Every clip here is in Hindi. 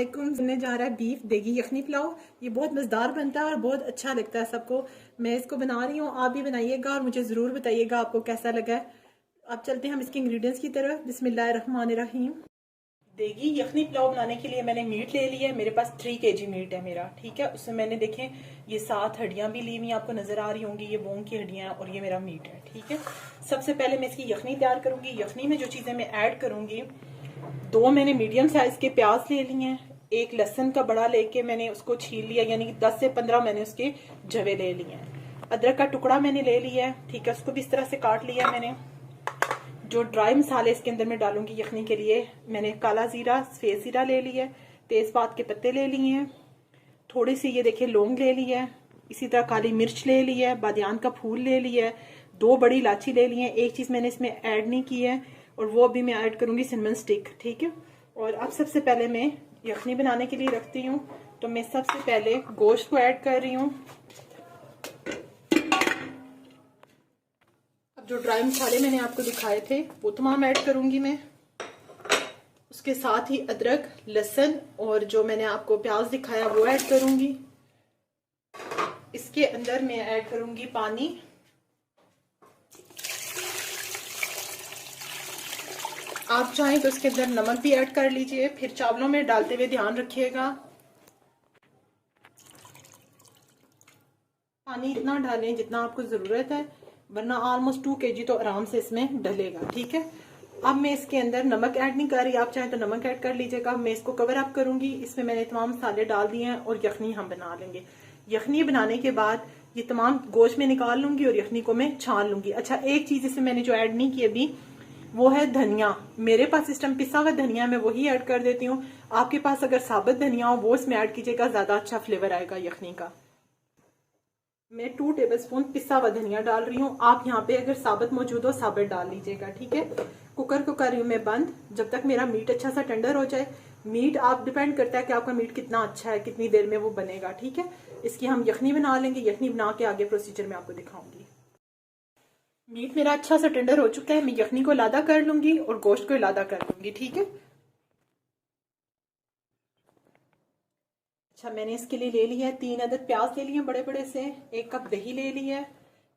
वालेकुम। बनने जा रहा है बीफ देगी यखनी पुलाव। ये बहुत मज़ेदार बनता है और बहुत अच्छा लगता है सबको। मैं इसको बना रही हूँ, आप भी बनाइएगा और मुझे ज़रूर बताइएगा आपको कैसा लगा है। अब चलते हैं हम इसके इंग्रेडिएंट्स की तरफ। बिस्मिल्लाहिर्रहमानिर्रहीम। देगी यखनी पुलाव बनाने के लिए मैंने मीट ले लिया है। मेरे पास 3 kg मीट है मेरा, ठीक है। उसमें मैंने देखें ये 7 हड्डियां भी ली हुई आपको नजर आ रही होंगी, ये बोन की हड्डियां हैं और ये मेरा मीट है, ठीक है। सबसे पहले मैं इसकी यखनी तैयार करूंगी। यखनी में जो चीजें मैं ऐड करूंगी, 2 मैंने मीडियम साइज के प्याज ले लिए हैं, एक लहसुन का बड़ा लेके मैंने उसको छील लिया, यानी कि 10 से 15 मैंने उसके जवे ले लिए हैं। अदरक का टुकड़ा मैंने ले लिया है, ठीक है, उसको भी इस तरह से काट लिया है मैंने। जो ड्राई मसाले इसके अंदर मैं डालूंगी यखनी के लिए, मैंने काला जीरा, सफेद जीरा ले लिया है, तेजपात के पत्ते ले लिए हैं, थोड़ी सी ये देखिए लौंग ले ली है, इसी तरह काली मिर्च ले ली है, बादियान का फूल ले लिया है, 2 बड़ी इलायची ले ली है। एक चीज मैंने इसमें ऐड नहीं की है और वो अभी मैं ऐड करूंगी सिनेमन स्टिक, ठीक है। और अब सबसे पहले मैं यखनी बनाने के लिए रखती हूँ, तो मैं सबसे पहले गोश्त को ऐड कर रही हूँ। अब जो ड्राई मसाले मैंने आपको दिखाए थे वो तमाम ऐड करूंगी मैं। उसके साथ ही अदरक, लहसुन और जो मैंने आपको प्याज दिखाया वो ऐड करूंगी। इसके अंदर मैं ऐड करूंगी पानी। आप चाहें तो इसके अंदर नमक भी ऐड कर लीजिए, फिर चावलों में डालते हुए ध्यान रखिएगा। पानी इतना डालें जितना आपको जरूरत है, वरना ऑलमोस्ट 2 kg तो आराम से इसमें डलेगा, ठीक है। अब मैं इसके अंदर नमक ऐड नहीं कर रही, आप चाहें तो नमक ऐड कर लीजिएगा। मैं इसको कवर अप करूंगी। इसमें मैंने तमाम मसाले डाल दिए हैं और यखनी हम बना लेंगे। यखनी बनाने के बाद ये तमाम गोश्त में निकाल लूंगी और यखनी को मैं छान लूंगी। अच्छा, एक चीज इसमें मैंने जो ऐड नहीं की अभी, वो है धनिया। मेरे पास इस टाइम पिसा हुआ धनिया, मैं वही ऐड कर देती हूँ। आपके पास अगर साबुत धनिया हो वो इसमें ऐड कीजिएगा, ज्यादा अच्छा फ्लेवर आएगा यखनी का। मैं 2 टेबलस्पून पिसा हुआ धनिया डाल रही हूँ। आप यहाँ पे अगर साबुत मौजूद हो साबुत डाल लीजिएगा, ठीक है। कुकर को कर रही हूँ मैं बंद, जब तक मेरा मीट अच्छा सा टेंडर हो जाए। मीट आप डिपेंड करता है कि आपका मीट कितना अच्छा है, कितनी देर में वो बनेगा, ठीक है। इसकी हम यखनी बना लेंगे। यखनी बना के आगे प्रोसीजर में आपको दिखाऊंगी। मीट मेरा अच्छा सा टेंडर हो चुका है। मैं यखनी को इलादा कर लूंगी और गोश्त को इलादा कर लूंगी, ठीक है। अच्छा, मैंने इसके लिए ले लिया है 3 अदद प्याज ले लिए बड़े बड़े से, 1 कप दही ले लिया है।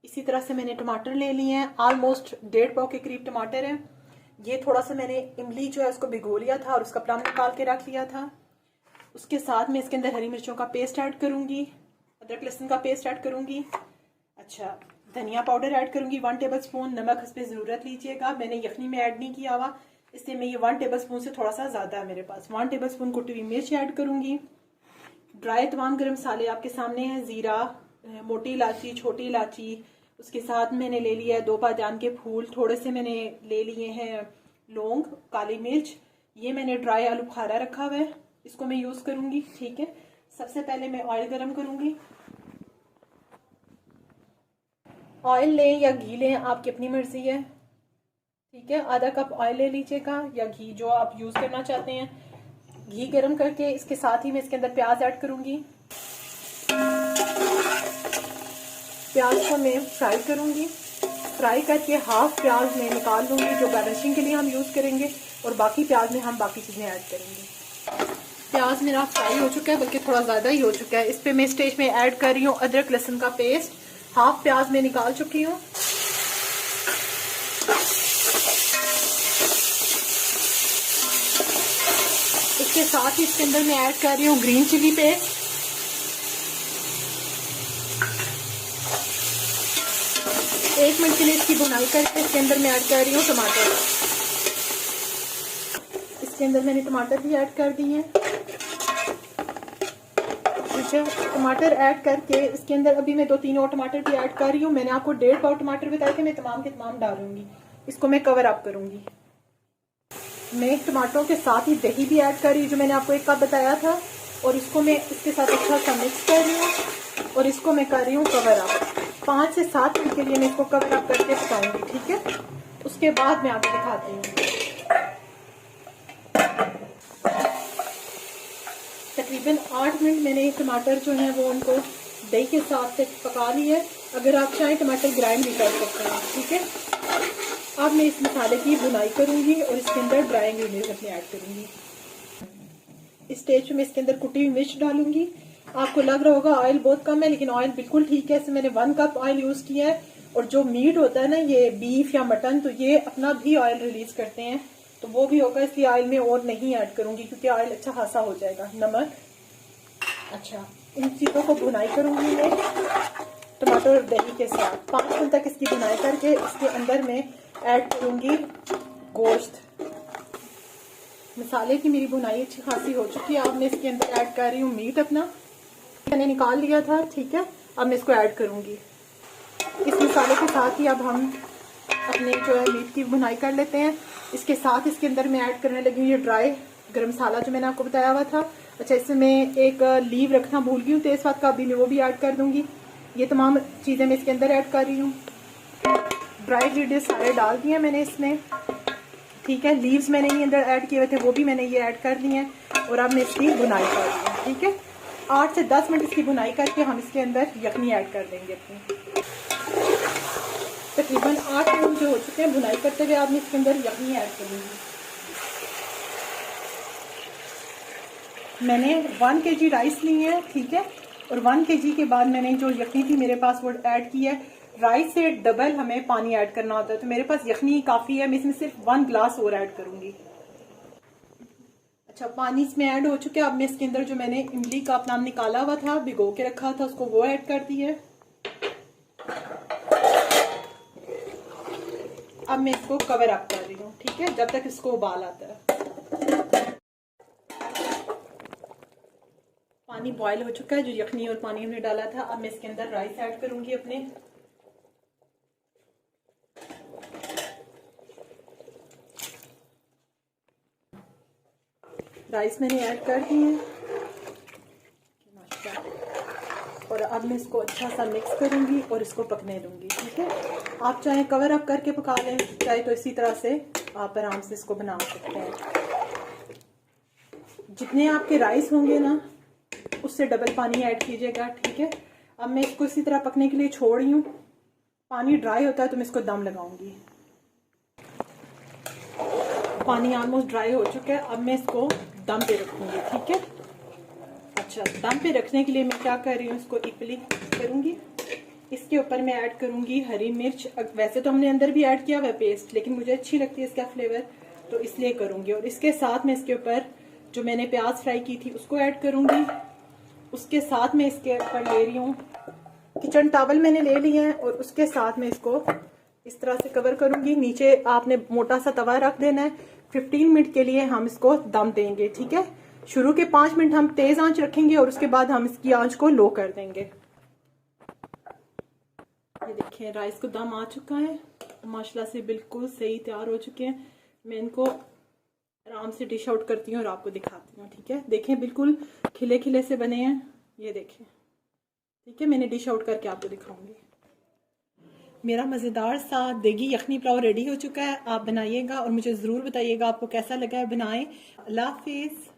इसी तरह से मैंने टमाटर ले लिए हैं, ऑलमोस्ट 1.5 पाव के करीब टमाटर है। ये थोड़ा सा मैंने इमली जो है उसको भिगो लिया था और उसका प्लाम निकाल के रख लिया था। उसके साथ में इसके अंदर हरी मिर्चों का पेस्ट ऐड करूंगी, अदरक लहसुन का पेस्ट ऐड करूंगी। अच्छा, धनिया पाउडर ऐड करूंगी 1 टेबलस्पून। नमक इस पर जरूरत लीजिएगा, मैंने यखनी में ऐड नहीं किया हुआ, इसलिए मैं ये 1 टेबलस्पून से थोड़ा सा ज्यादा है मेरे पास। 1 टेबलस्पून कुटी हुई मिर्च ऐड करूंगी। ड्राई तमाम गरम मसाले आपके सामने हैं, जीरा, मोटी इलायची, छोटी इलायची, उसके साथ मैंने ले लिया है 2 बादियान के फूल, थोड़े से मैंने ले लिए हैं लौंग, काली मिर्च। ये मैंने ड्राई आलू बुखारा रखा हुआ है, इसको मैं यूज करूंगी, ठीक है। सबसे पहले मैं ऑयल गरम करूंगी। ऑयल लें या घी लें, आपकी अपनी मर्जी है, ठीक है। आधा कप ऑयल ले लीजिएगा या घी, जो आप यूज करना चाहते हैं। घी गरम करके इसके साथ ही मैं इसके अंदर प्याज ऐड करूंगी। प्याज को मैं फ्राई करूंगी। फ्राई करके हाफ प्याज में निकाल लूंगी, जो गार्निशिंग के लिए हम यूज करेंगे, और बाकी प्याज में हम बाकी चीजें ऐड करेंगे। प्याज मेरा फ्राई हो चुका है, बल्कि थोड़ा ज्यादा ही हो चुका है। इस पे मैं स्टेज में ऐड कर रही हूँ अदरक लहसुन का पेस्ट। हाफ प्याज में निकाल चुकी हूँ। इसके साथ ही इसके अंदर मैं ऐड कर रही हूँ ग्रीन चिली पेस्ट। एक मिनट के लिए इसकी भुनाई करके इसके अंदर मैं ऐड कर रही हूँ टमाटर। इसके अंदर मैंने टमाटर भी ऐड कर दिए हैं, ठीक है। टमाटर ऐड करके इसके अंदर अभी मैं 2-3 और टमाटर भी ऐड कर रही हूँ। मैंने आपको 1.5 पाव टमाटर बताए थे, मैं तमाम के तमाम डालूंगी। इसको मैं कवर अप करूंगी। मैं टमाटरों के साथ ही दही भी ऐड कर रही हूँ, जो मैंने आपको 1 कप बताया था, और इसको मैं इसके साथ अच्छा सा मिक्स कर रही हूँ और इसको मैं कर रही हूँ कवर अप। 5 से 7 मिनट के लिए मैं इसको कवर अप करके पकाऊंगी, ठीक है। उसके बाद मैं आपको दिखाती हूँ। तकरीबन 8 मिनट मैंने टमाटर जो है वो उनको दही के साथ से पका लिया है। अगर आप चाहें टमाटर ग्राइंड भी कर सकते हैं, ठीक है। अब मैं इस मसाले की भुनाई करूंगी और इसके अंदर ड्राई इंग्रेडिएंट्स अपने ऐड करूंगी। इस स्टेज पे मैं इसके अंदर कुटी हुई मिर्च डालूंगी। आपको लग रहा होगा ऑयल बहुत कम है, लेकिन ऑयल बिल्कुल ठीक है। इसमें मैंने 1 कप ऑयल यूज किया है। और जो मीट होता है ना, ये बीफ या मटन, तो ये अपना भी ऑयल रिलीज करते हैं, तो वो भी होगा, इसलिए ऑयल में और नहीं ऐड करूंगी क्योंकि ऑयल अच्छा खासा हो जाएगा। नमक, अच्छा, इन चीज़ों को भुनाई करूंगी मैं टमाटर और दही के साथ। 5 मिनट तक इसकी भुनाई करके इसके अंदर मैं ऐड करूंगी गोश्त। मसाले की मेरी भुनाई अच्छी खासी हो चुकी है। अब मैं इसके अंदर ऐड कर रही हूँ मीट अपना, मैंने निकाल लिया था, ठीक है। अब मैं इसको ऐड करूंगी इस मसाले के साथ ही। अब हम अपने जो है मीट की भुनाई कर लेते हैं। इसके साथ इसके अंदर मैं ऐड करने लगी हूँ ये ड्राई गरम मसाला जो मैंने आपको बताया हुआ था। अच्छा, इसमें मैं एक लीव रखना भूल गई हूँ तेज़पात का, अभी मैं वो भी ऐड कर दूंगी। ये तमाम चीज़ें मैं इसके अंदर ऐड कर रही हूँ। ड्राई इंग्रेडिएंट्स सारे डाल दिए मैंने इसमें, ठीक है। लीव्स मैंने ये अंदर ऐड किए हुए थे, वो भी मैंने ये ऐड कर दिए हैं। और अब मैं इसकी भुनाई कर रही हूँ, ठीक है। 8 से 10 मिनट इसकी भुनाई करके हम इसके अंदर यखनी ऐड कर देंगे अपनी। तकरीबन 8 मिनट जो हो चुके हैं भुनाई करते हुए, अब मैं इसके अंदर यखनी ऐड करूँगी। मैंने 1 kg राइस ली है, ठीक है। और 1 kg के बाद मैंने जो यखनी थी मेरे पास वो ऐड की है। राइस से डबल हमें पानी ऐड करना होता है, तो मेरे पास यखनी काफ़ी है। मैं इसमें सिर्फ 1 गिलास और ऐड करूँगी। अच्छा, पानी इसमें ऐड हो चुका है। अब मैं इसके अंदर जो मैंने इमली का अपना निकाला हुआ था, भिगो के रखा था, उसको वो ऐड कर दी है। अब मैं इसको कवर अप कर रही हूँ, ठीक है, जब तक इसको उबाल आता है। पानी बॉयल हो चुका है, जो यखनी और पानी हमने डाला था। अब मैं इसके अंदर राइस ऐड करूंगी अपने। राइस मैंने ऐड कर दी है और अब मैं इसको अच्छा सा मिक्स करूंगी और इसको पकने दूंगी, ठीक है। आप चाहे कवर अप करके पका लें, चाहे तो इसी तरह से आप आराम से इसको बना सकते हैं। जितने आपके राइस होंगे ना, उससे डबल पानी ऐड कीजिएगा, ठीक है। अब मैं इसको इसी तरह पकने के लिए छोड़ रही हूँ। पानी ड्राई होता है तो मैं इसको दम लगाऊंगी। पानी ऑलमोस्ट ड्राई हो चुका है। अब मैं इसको दम पे रखूंगी, ठीक है। अच्छा, दम पे रखने के लिए मैं क्या कर रही हूँ, इसको इक्वली करूंगी। इसके ऊपर मैं ऐड करूंगी हरी मिर्च। वैसे तो हमने अंदर भी ऐड किया हुआ पेस्ट, लेकिन मुझे अच्छी लगती है इसका फ्लेवर, तो इसलिए करूंगी। और इसके साथ मैं इसके ऊपर जो मैंने प्याज फ्राई की थी उसको ऐड करूंगी। उसके साथ मैं इसके ऊपर ले रही हूँ किचन टॉवल मैंने ले लिया है, और उसके साथ मैं इसको इस तरह से कवर करूंगी। नीचे आपने मोटा सा तवा रख देना है। 15 मिनट के लिए हम इसको दम देंगे, ठीक है। शुरू के 5 मिनट हम तेज आंच रखेंगे और उसके बाद हम इसकी आंच को लो कर देंगे। ये देखिए, राइस को दम आ चुका है माशाल्लाह से, बिल्कुल सही तैयार हो चुके हैं। मैं इनको आराम से डिश आउट करती हूँ और आपको दिखाती हूँ, ठीक है। देखें, बिल्कुल खिले खिले से बने हैं, ये देखें, ठीक है। मैंने डिश आउट करके आपको दिखाऊंगी। मेरा मज़ेदार सा देगी यखनी पुलाव रेडी हो चुका है। आप बनाइएगा और मुझे ज़रूर बताइएगा आपको कैसा लगा है। बनाएं। अल्लाह हाफिज़।